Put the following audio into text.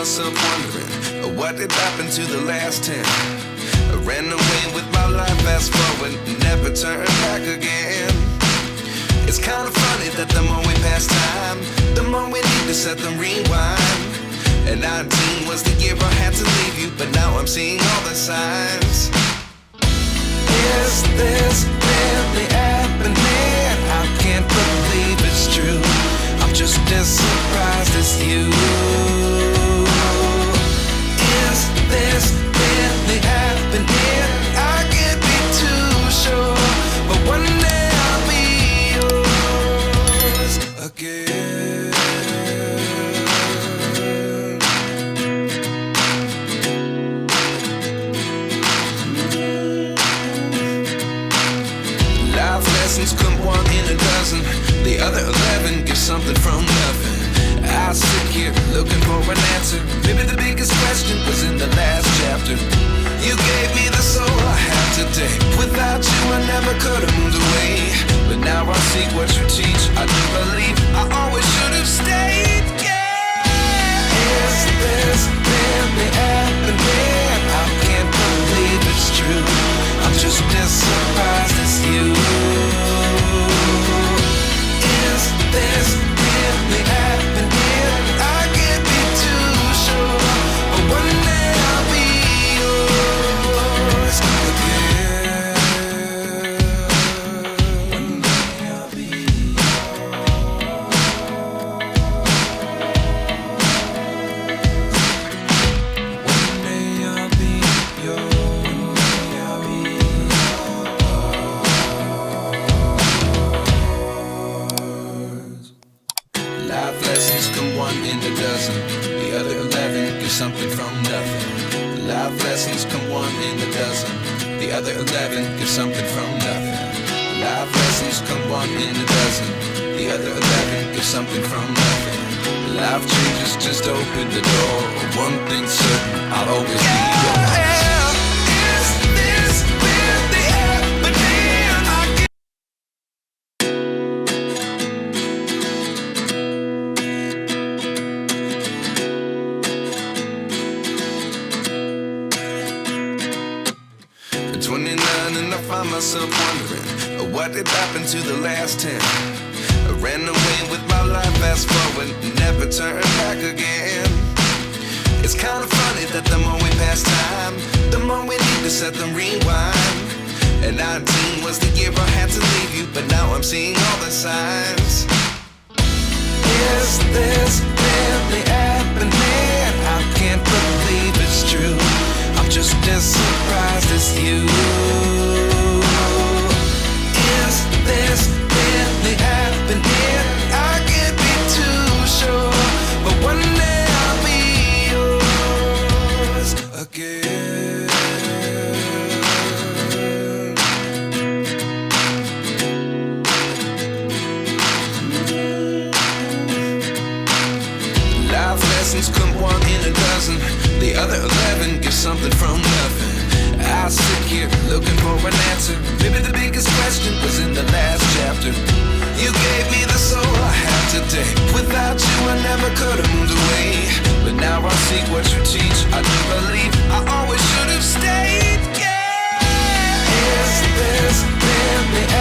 myself wondering, what did happen to the last 10? I ran away with my life, fast forward, never turn back again. It's kind of funny that the more we pass time, the more we need to set them rewind. And 19 was the year I had to leave you, but now I'm seeing all the signs. Is this really happening? I can't believe it's true. I'm just as surprised as you. Is this really happening? I can't be too sure, but one day I'll be yours again. Life lessons come one in a dozen. The other 11 give something from nothing. I sit here looking for an answer. Maybe the biggest question was in the last chapter. You gave me the soul I have today. Without you I never could have moved away. But now I see what you teach. I do believe I always should have stayed. Yeah. Is this really happening? I can't believe it's true. I'm just as surprised as you. Is this really happening? I can't be too sure, but one day I'll be yours again. One day I'll be yours. One day I'll be yours. Life lessons come one in a dozen. The other 11 give something from nothing. Life lessons come one in a dozen. The other 11 give something from nothing. Life lessons come one in a dozen. The other 11 give something from nothing. Life changes just open the door. One thing's certain, I'll always be yours. Is this really happening? At 29 and I find myself wondering, what did happen to the last 10? I ran away with my life, fast forward, never turn back again. It's kind of funny that the more we pass time, the more we need to set them rewind. And 19 was the year I had to leave you, but now I'm seeing all the signs. Is this really happening? I can't believe it's true. I'm just as surprised as you. Is this really happening? I can't be too sure, but one day I'll be yours again. Life lessons come one in a dozen. The other 11 give something from nothing. I sit here looking for an answer. Maybe the biggest question was in the last chapter. You gave me the soul I have today. Without you I never could have moved away. But now I see what you teach. I do believe